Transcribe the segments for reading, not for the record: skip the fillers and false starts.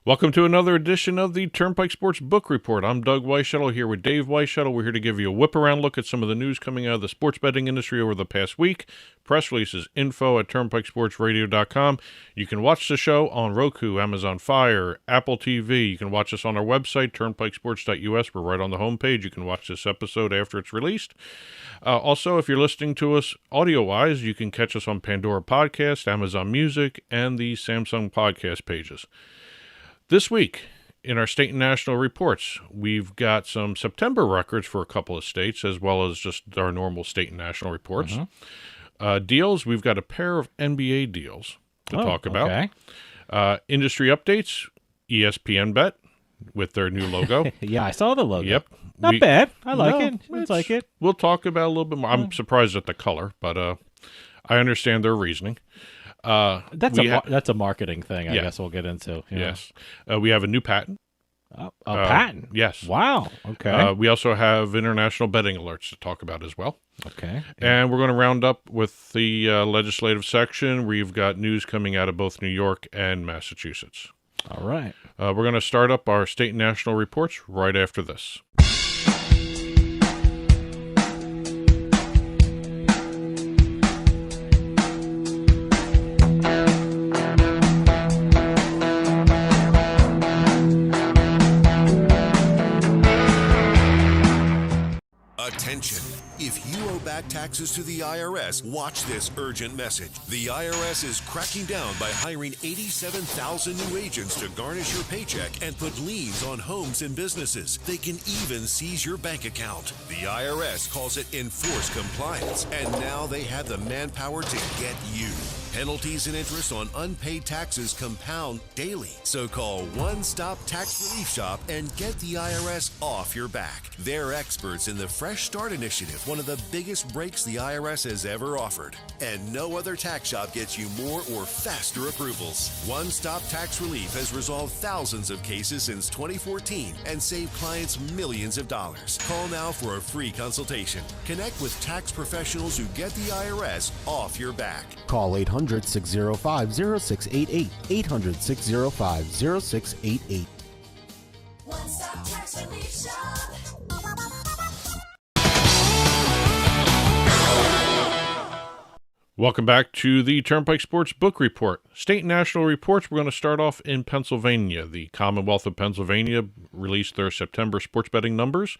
Welcome to another edition of the Turnpike Sports Book Report. I'm Doug Weischadle here with Dave Weischadle. We're here to give you a whip-around look at some of the news coming out of the sports betting industry over the past week. Press releases, info at turnpikesportsradio.com. You can watch the show on Roku, Amazon Fire, Apple TV. You can watch us on our website, turnpikesports.us. We're right on the homepage. You can watch this episode after it's released. Also, if you're listening to us audio-wise, you can catch us on Pandora Podcast, Amazon Music, and the Samsung Podcast pages. This week, in our state and national reports, we've got some September records for a couple of states, as well as just our normal state and national reports. Deals, we've got a pair of NBA deals to talk about. Okay. Industry updates, ESPN Bet with their new logo. Yeah, I saw the logo. Yep. Not bad. I like it. It's like it. We'll talk about a little bit more. I'm surprised at the color, but I understand their reasoning. That's a marketing thing, I guess we'll get into. Yes. We have a new patent. A patent? Yes. Wow. Okay. We also have international betting alerts to talk about as well. Okay. And we're going to round up with the legislative section. We've got news coming out of both New York and Massachusetts. All right. We're going to start up our state and national reports right after this. Attention. If you owe back taxes to the IRS, watch this urgent message. The IRS is cracking down by hiring 87,000 new agents to garnish your paycheck and put liens on homes and businesses. They can even seize your bank account. The IRS calls it enforced compliance, and now they have the manpower to get you. Penalties and interest on unpaid taxes compound daily. So call One Stop Tax Relief Shop and get the IRS off your back. They're experts in the Fresh Start Initiative, one of the biggest breaks the IRS has ever offered. And no other tax shop gets you more or faster approvals. One Stop Tax Relief has resolved thousands of cases since 2014 and saved clients millions of dollars. Call now for a free consultation. Connect with tax professionals who get the IRS off your back. Call 800-605-0688. 800-605-0688. One Stop Tax Relief Shop. Welcome back to the Turnpike Sports Book Report. State and national reports, we're going to start off in Pennsylvania. The Commonwealth of Pennsylvania released their September sports betting numbers,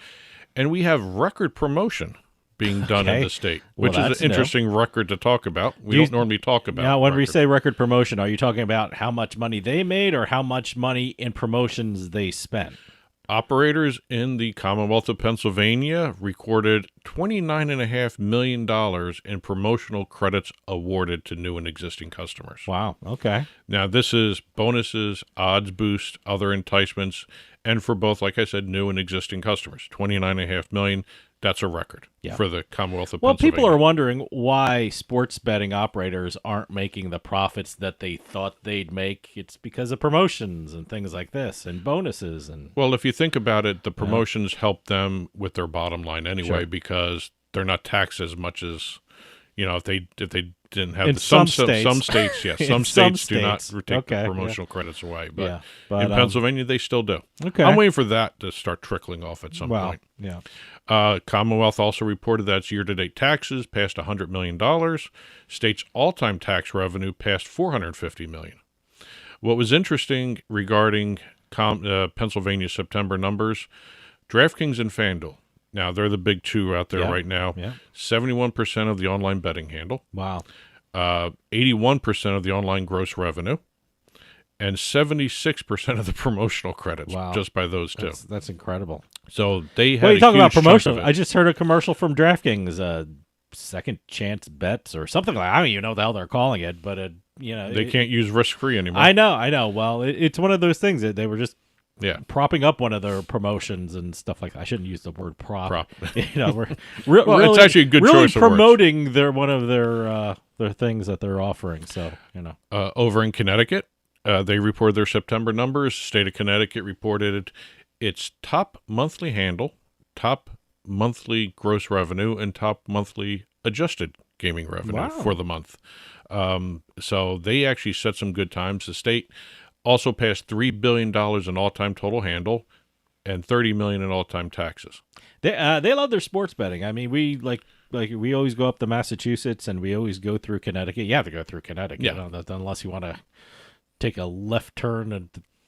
and we have record promotion being done in the state, which is an interesting record to talk about. We don't normally talk about. Now, when we say record promotion, are you talking about how much money they made or how much money in promotions they spent? Operators in the Commonwealth of Pennsylvania recorded $29.5 million in promotional credits awarded to new and existing customers. Wow. Okay. Now, this is bonuses, odds boost, other enticements, and for both, like I said, new and existing customers. $29.5 million. That's a record for the Commonwealth of Pennsylvania. Well, people are wondering why sports betting operators aren't making the profits that they thought they'd make. It's because of promotions and things like this and bonuses. Well, if you think about it, the promotions help them with their bottom line anyway because they're not taxed as much as, if they didn't have some states, yes. Some states do not take the promotional credits away, but in Pennsylvania they still do. Okay. I'm waiting for that to start trickling off at some point. Yeah. Commonwealth also reported that its year-to-date taxes passed $100 million. State's all-time tax revenue passed $450 million. What was interesting regarding Pennsylvania's September numbers, DraftKings and Fanduel. Now, they're the big two out there right now. Yeah. 71% of the online betting handle. Wow. 81% of the online gross revenue. And 76% of the promotional credits just by those two. That's incredible. So they had Well, you talking about promotion. I I just heard a commercial from DraftKings, second chance bets or something like that. I don't even know what the hell they're calling it, but they can't use risk-free anymore. I know. Well, it's one of those things that they were just propping up one of their promotions and stuff like that. I shouldn't use the word prop. We're really, it's actually a good really choice of promoting one of their things that they're offering. So over in Connecticut, they reported their September numbers. State of Connecticut reported its top monthly handle, top monthly gross revenue, and top monthly adjusted gaming revenue for the month. So they actually set some good times. The state Also passed $3 billion in all-time total handle and $30 million in all-time taxes. They love their sports betting. I mean, we we always go up to Massachusetts and we always go through Connecticut. You have to go through Connecticut, unless you want to take a left turn at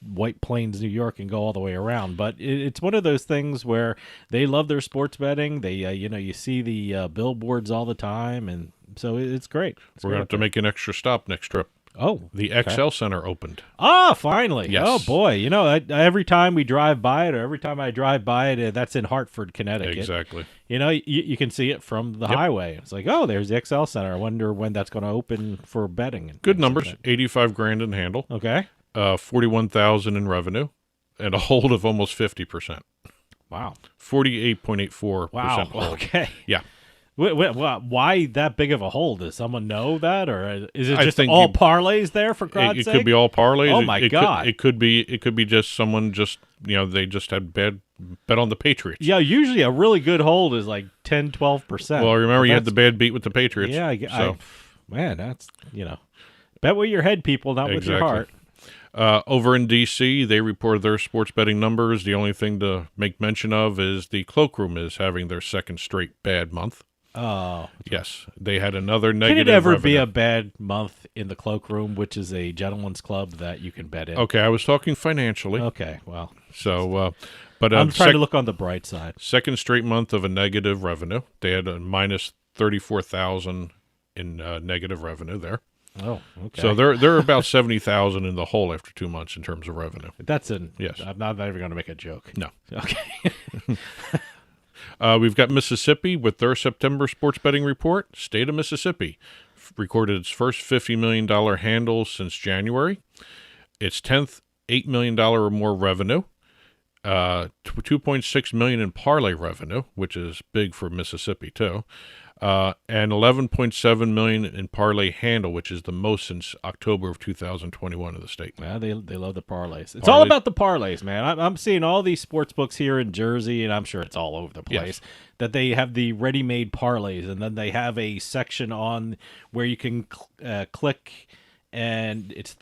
White Plains, New York, and go all the way around. But it's one of those things where they love their sports betting. They, you see the billboards all the time, and so it's great. We're going to have to make an extra stop next trip. Oh, The okay. XL Center opened. Ah, finally. Yes. Oh, boy. Every time we drive by it, or every time I drive by it, that's in Hartford, Connecticut. Exactly. You can see it from the highway. It's like, oh, there's the XL Center. I wonder when that's going to open for betting. And Good things numbers. like that. 85 grand in handle. Okay. 41,000 in revenue, and a hold of almost 50%. Wow. 48.84% Wow. hold. Okay. Yeah. Why that big of a hold? Does someone know that, or is it I just think all parlays there for God's It sake? could be all parlays. Oh, my God. It could be just someone they just had bet on the Patriots. Yeah, usually a really good hold is like 10, 12%. Well, remember you had the That's- bad beat with the Patriots. Yeah, so man, that's bet with your head, people, not with your heart. over in D.C., they reported their sports betting numbers. The only thing to make mention of is the Cloakroom is having their second straight bad month. Oh, Yes, they had another can negative it ever be revenue. a bad month in the Cloakroom, which is a gentleman's club that you can bet in? Okay, I was talking financially. Okay, well, So, but I'm trying to look on the bright side. second straight month of a negative revenue. They had a minus 34,000 in negative revenue there. Oh, okay. So they're about 70,000 in the hole after 2 months in terms of revenue. Yes. I'm not even going to make a joke. No. Okay. We've got Mississippi with their September sports betting report. State of Mississippi recorded its first $50 million handle since January. Its 10th $8 million or more revenue. $2.6 million in parlay revenue, which is big for Mississippi too. And $11.7 million in parlay handle, which is the most since October of 2021 of the state. Yeah, they love the parlays. It's all about the parlays, man. I'm seeing all these sports books here in Jersey, and I'm sure it's all over the place, that they have the ready-made parlays, and then they have a section on where you can click, and it's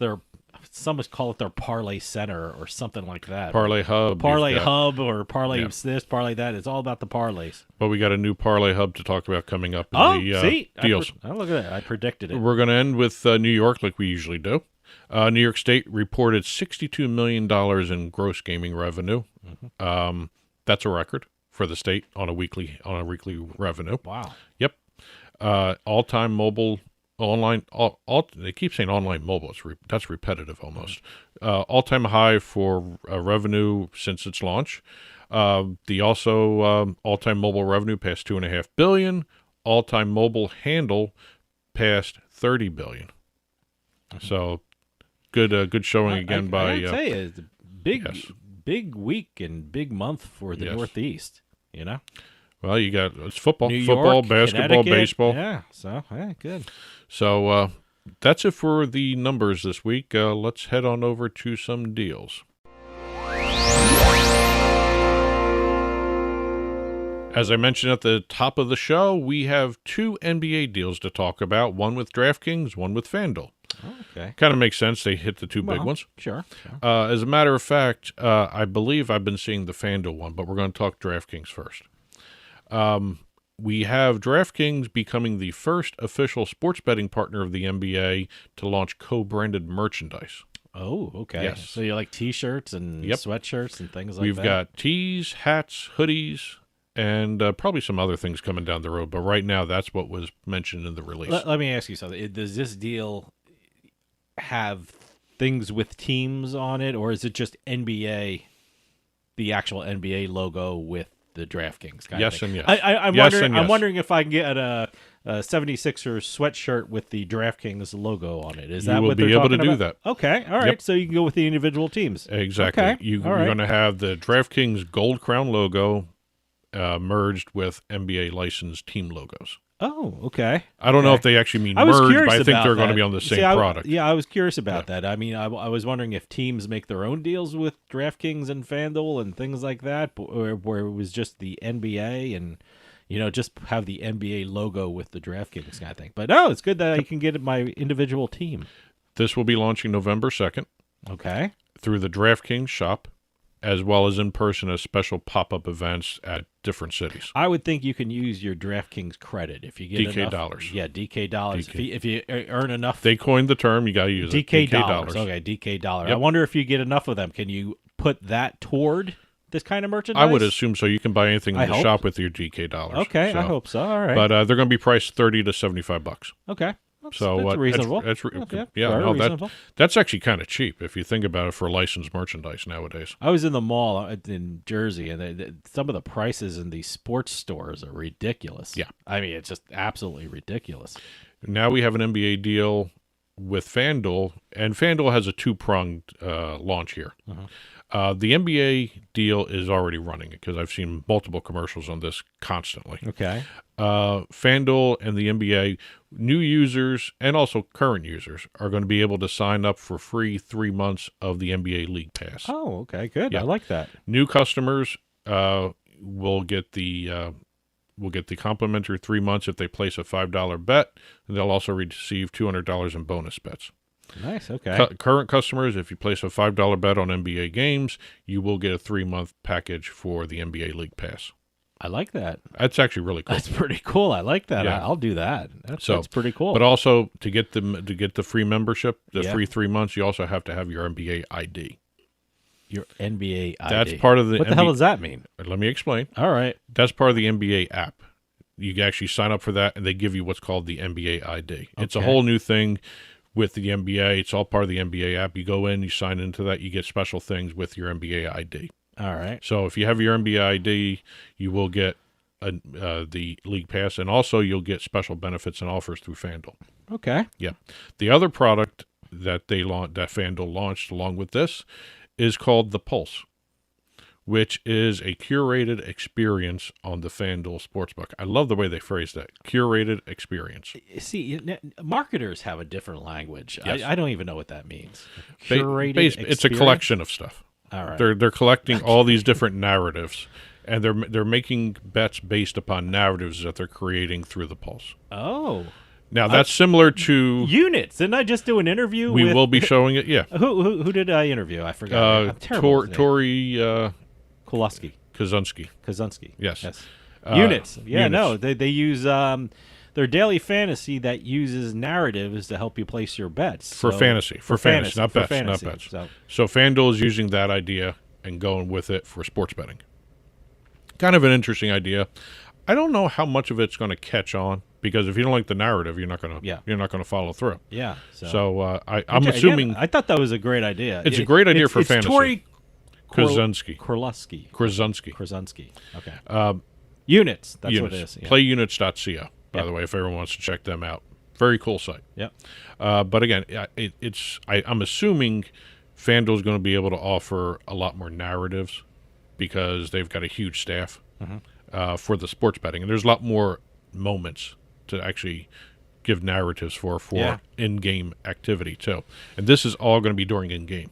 some call it their parlay center or something like that. Parlay Hub. Parlay you've got. Hub or parlay this, parlay that. It's all about the parlays. But we got a new Parlay Hub to talk about coming up in the see? deals. Look at that. I predicted it. We're going to end with New York like we usually do. New York State reported $62 million in gross gaming revenue. That's a record for the state on a weekly revenue. Wow. Yep. All-time mobile online. They keep saying online mobile. That's repetitive almost. All-time high for revenue since its launch. The all-time mobile revenue passed $2.5 billion. All-time mobile handle passed $30 billion. So good showing again by. I tell you, it's a big, yes. big week and big month for the Yes. Northeast. Well, you got it's football, New football, York, basketball, Connecticut. baseball. Yeah. So good. So that's it for the numbers this week. Let's head on over to some deals. As I mentioned at the top of the show, we have 2 NBA deals to talk about, one with DraftKings, one with FanDuel. Okay. Kind of makes sense. They hit the 2 big ones. Sure. As a matter of fact, I believe I've been seeing the FanDuel one, but we're going to talk DraftKings first. We have DraftKings becoming the first official sports betting partner of the NBA to launch co-branded merchandise. Oh, okay. Yes. So you like T-shirts and Yep. sweatshirts and things like We've that? got tees, hats, hoodies, and probably some other things coming down the road. But right now, that's what was mentioned in the release. Let me ask you something. Does this deal have things with teams on it, or is it just NBA, the actual NBA logo with the DraftKings kind Yes of thing? and yes. I'm Yes wondering. and I'm yes. wondering if I can get a 76ers sweatshirt with the DraftKings logo on it. Is You that will what be they're able to talking do about? that. Okay, all right. Yep. So you can go with the individual teams. Exactly. Okay, You're all right. going to have the DraftKings Gold Crown logo merged with NBA licensed team logos. Oh, okay. I don't know Okay. if they actually mean I was merged, curious but I think about they're going to that. be on the same See, product. I was curious about that. I mean, I was wondering if teams make their own deals with DraftKings and FanDuel and things like that, or where it was just the NBA and, just have the NBA logo with the DraftKings kind of thing. But no, it's good that I can get my individual team. This will be launching November 2nd. Okay. through the DraftKings shop, as well as in person at special pop-up events at different cities. I would think you can use your DraftKings credit if you get DK enough. dollars. Yeah, DK dollars. DK. If you earn enough. They coined the term. You got to use DK it. dollars. Okay, DK dollar. Yep. I wonder if you get enough of them. Can you put that toward this kind of merchandise? I would assume so. You can buy anything in I the hope. shop with your DK dollars. Okay, So- I hope so. All right. But they're going to be priced $30 to $75. Okay. So that's reasonable. Okay. Yeah, Yeah, very no, reasonable. that's actually kind of cheap if you think about it for licensed merchandise nowadays. I was in the mall in Jersey, and some of the prices in these sports stores are ridiculous. Yeah. I mean, it's just absolutely ridiculous. Now we have an NBA deal with FanDuel, and FanDuel has a two-pronged launch here. The NBA deal is already running because I've seen multiple commercials on this constantly. Okay. FanDuel and the NBA, new users and also current users are going to be able to sign up for free 3 months of the NBA League Pass. Oh, okay, good. Yeah. I like that. New customers will get the complimentary 3 months if they place a $5 bet, and they'll also receive $200 in bonus bets. Nice. Okay. Current customers, if you place a $5 bet on NBA games, you will get a 3-month package for the NBA League Pass. I like that. That's actually really cool. That's pretty cool. I like that. Yeah. I'll do that. That's So, pretty cool. But also to get the free membership, the Yeah. free 3 months, you also have to have your NBA ID. Your NBA ID. That's part of the What the hell does that mean? Let me explain. All right. That's part of the NBA app. You actually sign up for that, and they give you what's called the NBA ID. It's a Okay. whole new thing with the NBA. It's all part of the NBA app. You go in, you sign into that, you get special things with your NBA ID. All right. So if you have your NBA ID, you will get the League Pass, and also you'll get special benefits and offers through FanDuel. Okay. Yeah. The other product that that FanDuel launched along with this is called the Pulse, which is a curated experience on the FanDuel Sportsbook. I love the way they phrase that. Curated experience. See, marketers have a different language. Yes. I don't even know what that means. Curated It's a experience? collection of stuff. All right. They're collecting all these different narratives, and they're making bets based upon narratives that they're creating through the Pulse. Oh. Now that's similar to Units. Didn't I just do an interview we with... will be showing it. Yeah. Who did I interview? I forgot. I'm terrible with names. Tori Kowalski. Kaczynski. Yes. Units. Yeah, Units. no. They use their daily fantasy that uses narratives to help you place your bets. For fantasy, not bets, not bets. So FanDuel is using that idea and going with it for sports betting. Kind of an interesting idea. I don't know how much of it's going to catch on because if you don't like the narrative, you're not going to follow through. Yeah. So I'm assuming I thought that was a great idea. It's a great idea for it's fantasy. Tori Kaczynski. Krasinski. Okay. Units. That's what it is. Yeah. Playunits.co, by the way, if everyone wants to check them out. Very cool site. Yep. But again, I'm assuming FanDuel is going to be able to offer a lot more narratives because they've got a huge staff for the sports betting, and there's a lot more moments to actually give narratives for in-game activity too. And this is all going to be during in-game.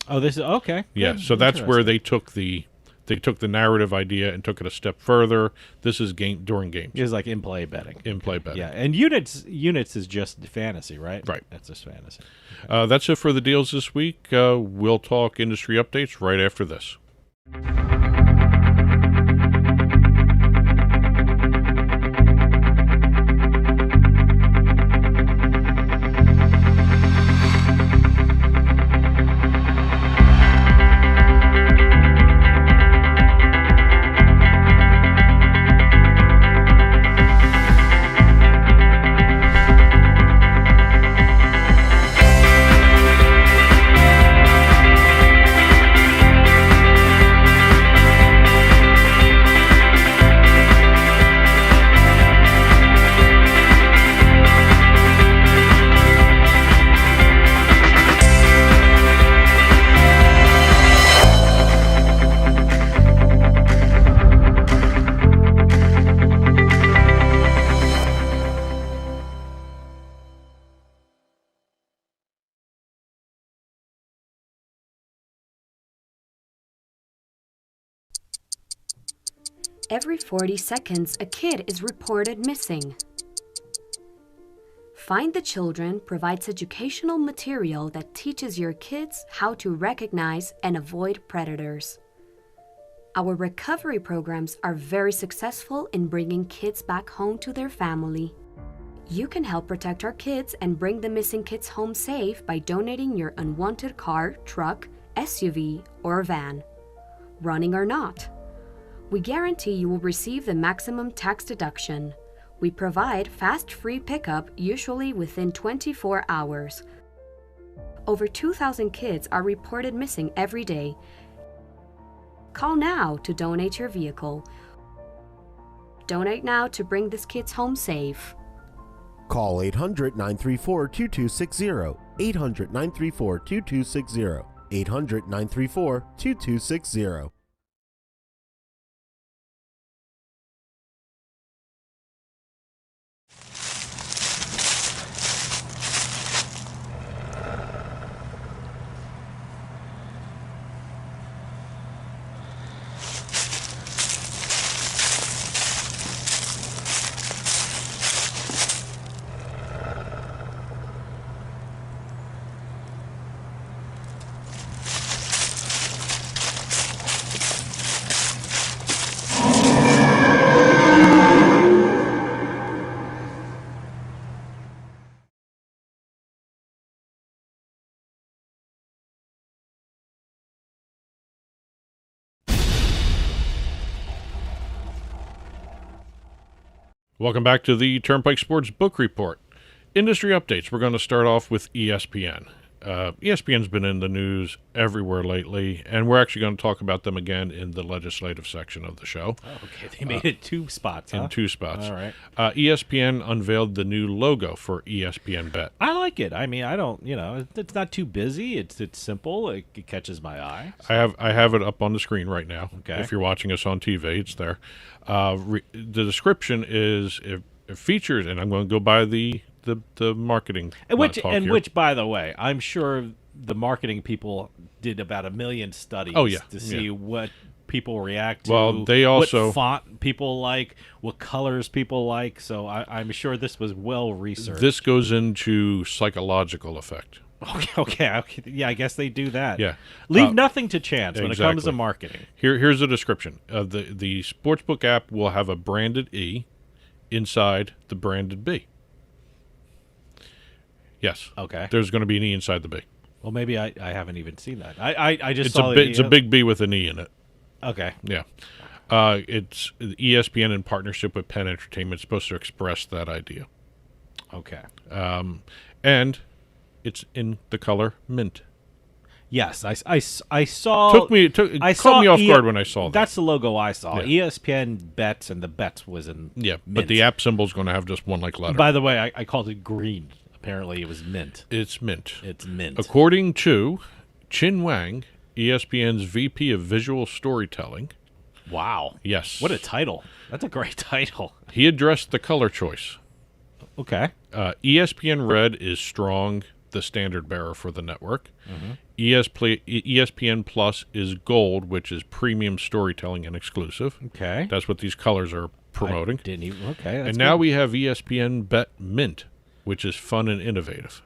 Oh, this is okay. Yeah, so that's where they took the narrative idea and took it a step further. This is during games. It's like in-play betting. In-play betting. Yeah, and units is just fantasy, right? Right. That's just fantasy. That's it for the deals this week. We'll talk industry updates right after this. Every 40 seconds, a kid is reported missing. Find the Children provides educational material that teaches your kids how to recognize and avoid predators. Our recovery programs are very successful in bringing kids back home to their family. You can help protect our kids and bring the missing kids home safe by donating your unwanted car, truck, SUV, or van, running or not. We guarantee you will receive the maximum tax deduction. We provide fast free pickup, usually within 24 hours. Over 2,000 kids are reported missing every day. Call now to donate your vehicle. Donate now to bring these kids home safe. Call 800-934-2260. 800-934-2260. 800-934-2260. Welcome back to the Turnpike Sports Book Report. Industry updates. We're going to start off with ESPN. ESPN's been in the news everywhere lately, and we're actually going to talk about them again in the legislative section of the show. Oh, okay. They made it two spots, huh? In two spots. All right. ESPN unveiled the new logo for ESPN Bet. I like it. I mean, I don't, it's not too busy. It's simple. It catches my eye. I have it up on the screen right now. Okay. If you're watching us on TV, it's there. The description is it features, and I'm going to go by the marketing. Which, by the way, I'm sure the marketing people did about 1 million studies to see what people react to. Well, they also what font people like, what colors people like. So I'm sure this was well researched. This goes into psychological effect. Okay. Yeah, I guess they do that. Yeah. Leave nothing to chance when it comes exactly. to marketing. Here's the description. The Sportsbook app will have a branded E inside the branded B. Yes. Okay. There's going to be an E inside the B. Well, maybe I haven't even seen that. I just It's saw it's a big B with an E in it. Okay. Yeah. It's ESPN in partnership with Penn Entertainment supposed to express that idea. Okay. And it's in the color mint. Yes, I saw. Caught me off guard when I saw that. That's the logo I saw. Yeah. ESPN Bets, and the Bets was in Yeah, mint. but the app symbol's going to have just one letter. By the way, I called it green. Apparently, it was mint. It's mint. It's mint. According to Chin Wang, ESPN's VP of Visual Storytelling. Wow. Yes. What a title. That's a great title. He addressed the color choice. Okay. ESPN Red is strong, the standard bearer for the network. Mm-hmm. ESPN Plus is gold, which is premium storytelling and exclusive. Okay. That's what these colors are promoting. Didn't even. Okay. That's And now good. we have ESPN Bet Mint, which is fun and innovative.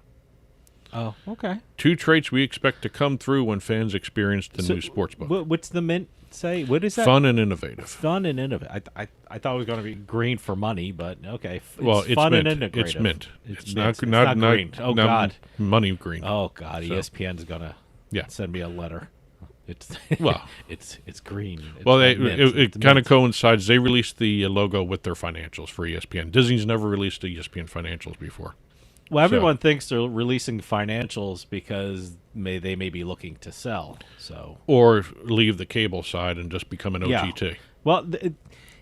Oh, okay. Two traits we expect to come through when fans experience the new sportsbook. What's the mint say? What is that? Fun and innovative. Fun and innovative. I thought it was going to be green for money, but okay. It's fun mint. and integrative. It's mint. It's not green. Oh, not God. money green. Oh, God. So, ESPN's going to yeah. send me a letter. It's Well, it's green. It's well, not mint. it It's kind of mint. coincides. They released the logo with their financials for ESPN. Disney's never released the ESPN financials before. Well, everyone thinks they're releasing financials because they may be looking to sell. So Or leave the cable side and just become an OTT. Yeah. Well,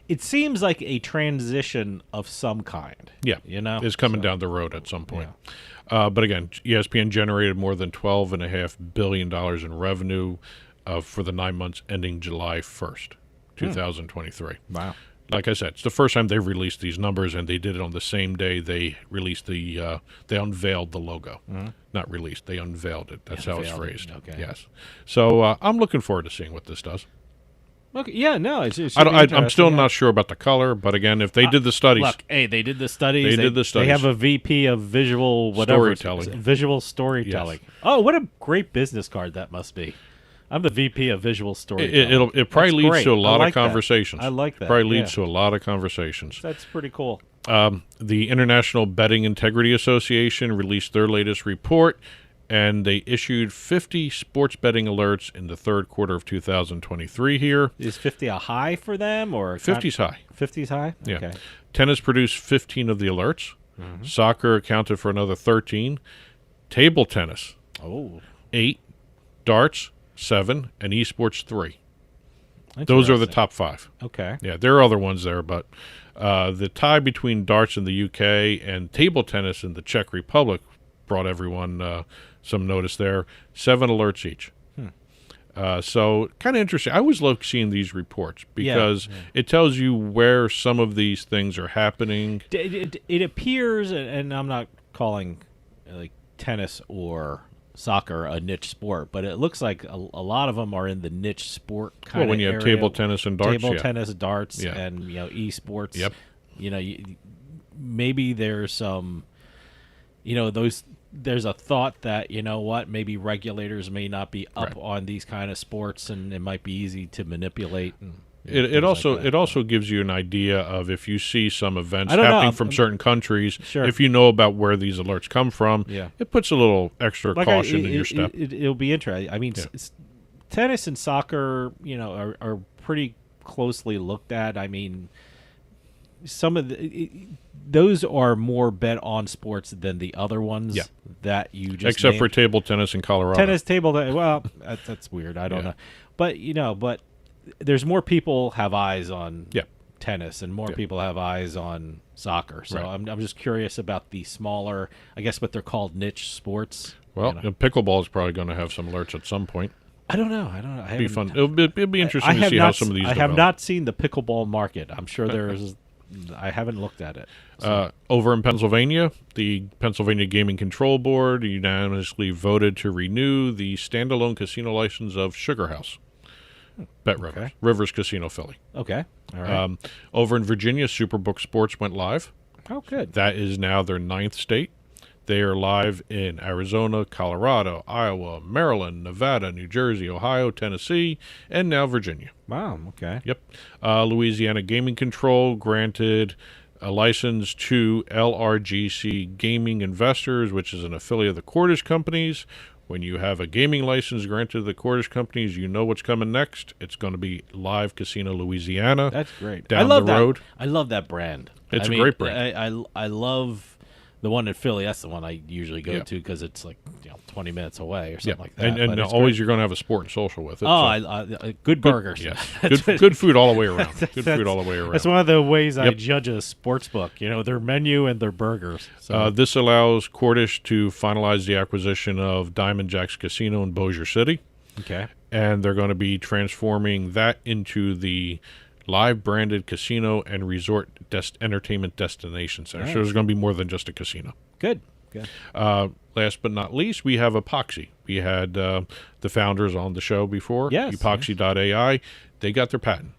it seems like a transition of some kind. Yeah, it's coming down the road at some point. Yeah. But again, ESPN generated more than $12.5 billion in revenue for the 9 months ending July 1st, 2023. Wow. Like I said, it's the first time they've released these numbers, and they did it on the same day they released they unveiled the logo. Mm-hmm. Not released, they unveiled it. That's how it's phrased. Okay. Yes. So I'm looking forward to seeing what this does. Okay, yeah, no, it should I'm be interesting, still yeah. not sure about the color, but again, if they did the studies, Look, hey, they did the studies. They did the They studies. have a VP of visual whatever Storytelling. visual storytelling. Yes. Oh, what a great business card that must be. I'm the VP of visual storytelling. it probably That's leads great. to a I lot like of that. conversations. I like that. Probably leads yeah. to a lot of conversations. That's pretty cool. The International Betting Integrity Association released their latest report, and they issued 50 sports betting alerts in the third quarter of 2023 here. Is 50 a high for them or 50's high. 50's high? Yeah. Okay. Tennis produced 15 of the alerts. Mm-hmm. Soccer accounted for another 13. Table tennis, Oh. 8. Darts, 7. And esports, 3. Those are the Interesting. top 5. Okay. Yeah, there are other ones there, but the tie between darts in the UK and table tennis in the Czech Republic brought everyone some notice there. 7 alerts each. So kind of interesting. I always love seeing these reports because it tells you where some of these things are happening. It appears, and I'm not calling like tennis or soccer a niche sport, but it looks like a lot of them are in the niche sport kind Well, of when you have area. table tennis and darts, table yeah. tennis, darts, Yeah. and esports. Yep. Maybe there's some, there's a thought that maybe regulators may not be up Right. on these kind of sports, and it might be easy to manipulate. And, It things also like that. it also gives you an idea of if you see some events I don't know. happening from certain countries. Sure. If you know about where these alerts come from, Yeah. it puts a little extra caution in your step. It'll be interesting. I mean, Yeah. tennis and soccer, are pretty closely looked at. I mean, some of those are more bet on sports than the other ones Yeah. that you just Except for named. table tennis in Colorado. tennis table. Well, that's weird. I don't Yeah. know, but there's more people have eyes on Yeah. tennis, and more Yeah. people have eyes on soccer. So Right. I'm just curious about the smaller, I guess what they're called niche sports. Well, pickleball is probably going to have some alerts at some point. I don't know. I It'll be fun. It'll be interesting to have see not how some of these I have develop. not seen the pickleball market. I'm sure there's. I haven't looked at it. Over in Pennsylvania, the Pennsylvania Gaming Control Board unanimously voted to renew the standalone casino license of Sugar House. Bet Rivers. Okay. Rivers Casino Philly. Okay. All right. Over in Virginia, Superbook Sports went live. Oh, good. That is now their 9th state. They are live in Arizona, Colorado, Iowa, Maryland, Nevada, New Jersey, Ohio, Tennessee, and now Virginia. Wow. Okay. Yep. Louisiana Gaming Control granted a license to LRGC Gaming Investors, which is an affiliate of the Cordish Companies. When you have a gaming license granted to the Cordish Companies, you know what's coming next. It's going to be Live Casino Louisiana. That's great. Down I love the road. I love that brand. It's I a mean, great brand. I love the one in Philly. That's the one I usually go Yeah. to because it's like 20 minutes away or something Yeah. like that. And but it's always great. you're going to have a sport and social with it. Oh, so. good burgers. Yeah. Good food all the way around. Good food all the way around. That's one of the ways I Yep. judge a sports book. Their menu and their burgers. So This allows Cordish to finalize the acquisition of Diamond Jack's Casino in Bossier City, okay. and they're going to be transforming that into the Live branded casino and resort entertainment destination center. So Nice. there's going to be more than just a casino. Good. Last but not least, we have Epoxy. We had the founders on the show before. Yes, Epoxy.ai. They got their patent.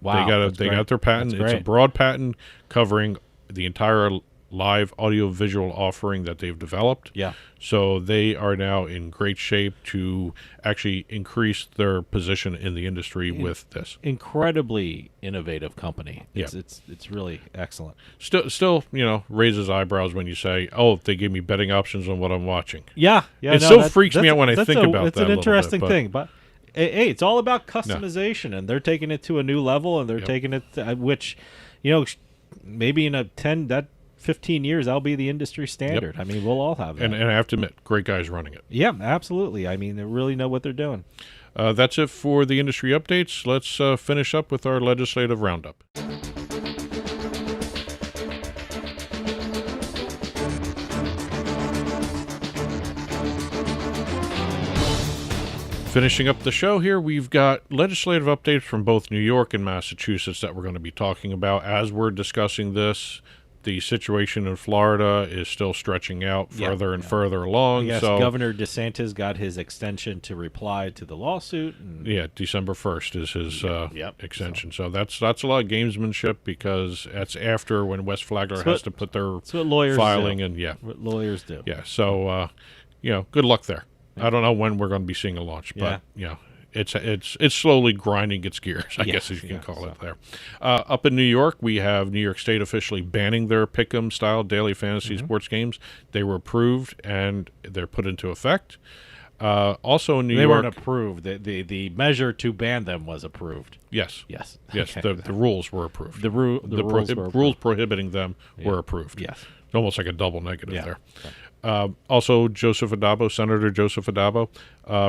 Wow. They got their patent. That's It's a great. broad patent covering the entire live audio visual offering that they've developed. Yeah. So they are now in great shape to actually increase their position in the industry with this. Incredibly innovative company. Yeah. It's really excellent. Still, raises eyebrows when you say, "Oh, they gave me betting options on what I'm watching." Yeah. It so freaks me out when I that's think about It's that an a little bit, interesting but- thing, but hey, it's all about customization, and they're taking it to a new level, and they're Yep. taking it to, which, maybe in 15 years, that'll be the industry standard. I mean, we'll all have that. And I have to admit, great guys running it. Yeah, absolutely. I mean, they really know what they're doing. That's it for the industry updates. Let's finish up with our legislative roundup. Finishing up the show here, we've got legislative updates from both New York and Massachusetts that we're going to be talking about as we're discussing this. The situation in Florida is still stretching out further and further along. Yes, so Governor DeSantis got his extension to reply to the lawsuit. And December 1st is his extension. So So that's a lot of gamesmanship, because that's after when West Flagler has to put their that's what lawyers filing do. and What lawyers do. Yeah, so good luck there. I don't know when we're going to be seeing a launch, but it's slowly grinding its gears, I guess as you can call it there. Up in New York, we have New York State officially banning their pick'em style daily fantasy sports games. They were approved and they're put into effect. Also in New They York, weren't approved. The measure to ban them was approved. yes, Yes. yes, Okay. the rules were approved. The rules were approved. rules prohibiting them were approved. Yes. Almost like a double negative Yeah. there. Also, Senator Joseph Adabo,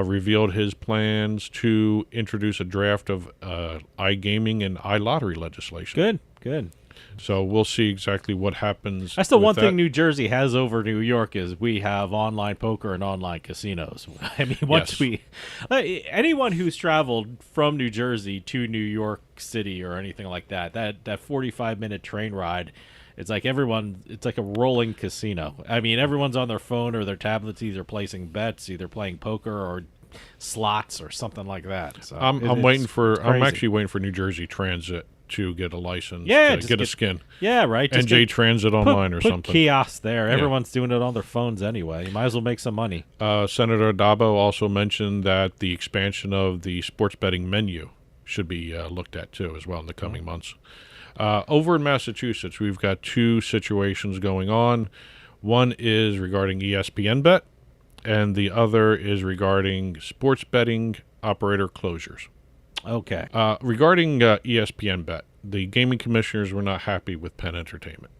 revealed his plans to introduce a draft of iGaming and iLottery legislation. Good. So we'll see exactly what happens. That's the with one that. thing New Jersey has over New York is we have online poker and online casinos. I mean, once anyone who's traveled from New Jersey to New York City or anything like that 45-minute train ride, it's like it's like a rolling casino. I mean, everyone's on their phone or their tablets, either placing bets, either playing poker or slots or something like that. So I'm actually waiting for New Jersey Transit to get a license, to get a skin. Yeah, right. Just NJ Transit Online or put something. Kiosks there. Everyone's doing it on their phones anyway. You might as well make some money. Senator Adabo also mentioned that the expansion of the sports betting menu should be looked at too as well in the coming months. Over in Massachusetts, we've got two situations going on. One is regarding ESPN Bet, and the other is regarding sports betting operator closures. Okay. Regarding ESPN Bet, the gaming commissioners were not happy with Penn Entertainment.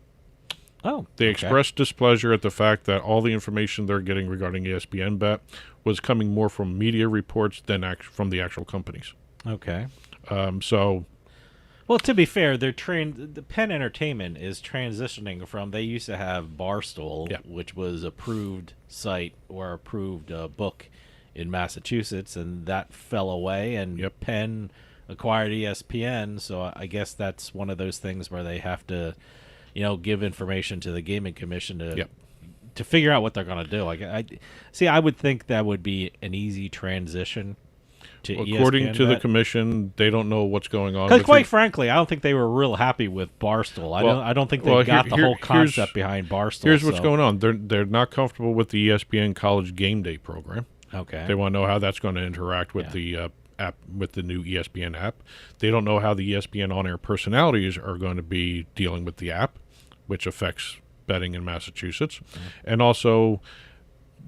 Oh, They expressed displeasure at the fact that all the information they're getting regarding ESPN Bet was coming more from media reports than from the actual companies. Okay. Well, to be fair, the Penn Entertainment is transitioning from, they used to have Barstool, which was approved site or approved book in Massachusetts, and that fell away, and Penn acquired ESPN, so I guess that's one of those things where they have to, give information to the Gaming Commission to figure out what they're going to do. I would think that would be an easy transition. According to the commission, they don't know what's going on. Because quite frankly, I don't think they were real happy with Barstool. I don't think they got the whole concept behind Barstool. Here's what's going on. They're not comfortable with the ESPN College Game Day program. Okay. They want to know how that's going to interact with the app, with the new ESPN app. They don't know how the ESPN on-air personalities are going to be dealing with the app, which affects betting in Massachusetts. And also,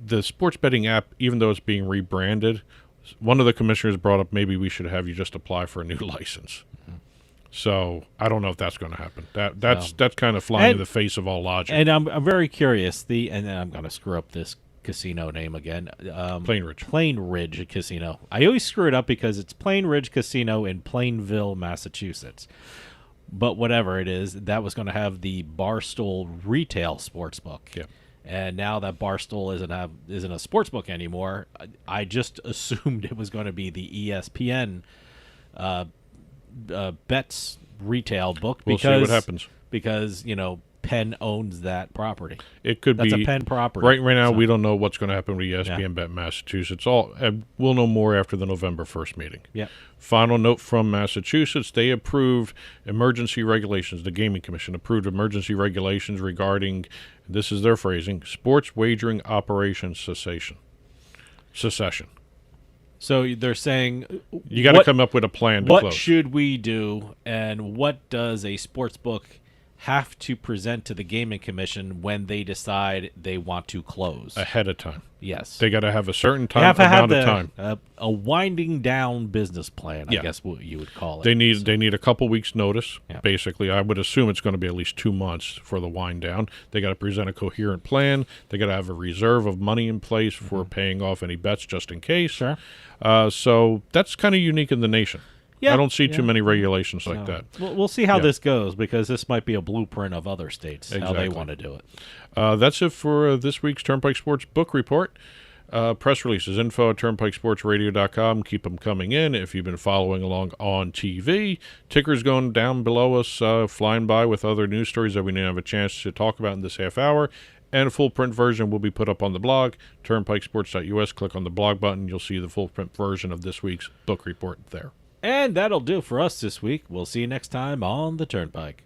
the sports betting app, even though it's being rebranded, one of the commissioners brought up maybe we should have you just apply for a new license. So I don't know if that's going to happen. That's kind of flying in the face of all logic. And I'm very curious. And then I'm going to screw up this casino name again. Plain Ridge Casino. I always screw it up because it's Plain Ridge Casino in Plainville, Massachusetts. But whatever it is, that was going to have the Barstool retail sportsbook. Yeah. And now that Barstool isn't a sports book anymore, I just assumed it was going to be the ESPN bets retail book. We'll see what happens. Because, Penn owns that property. It could That's be a Penn property. Right now, we don't know what's going to happen with ESPN Bet Massachusetts. We'll know more after the November 1st meeting. Yeah. Final note from Massachusetts: they approved emergency regulations. The Gaming Commission approved emergency regulations regarding, this is their phrasing, sports wagering operations secession. So they're saying you got to come up with a plan to close. What should we do, and what does a sports book have to present to the Gaming Commission when they decide they want to close? Ahead of time. Yes. They got to have a certain amount of time. A winding down business plan, I guess what you would call it. They need a couple weeks' notice, basically. I would assume it's going to be at least 2 months for the wind down. They got to present a coherent plan. They got to have a reserve of money in place for paying off any bets just in case. Sure. So that's kind of unique in the nation. Yeah, I don't see too many regulations like that. We'll see how this goes, because this might be a blueprint of other states, how they want to do it. That's it for this week's Turnpike Sports Book Report. Press releases, info at turnpikesportsradio.com. Keep them coming in. If you've been following along on TV, tickers going down below us, flying by with other news stories that we didn't have a chance to talk about in this half hour. And a full print version will be put up on the blog, turnpikesports.us. Click on the blog button. You'll see the full print version of this week's book report there. And that'll do for us this week. We'll see you next time on the Turnpike.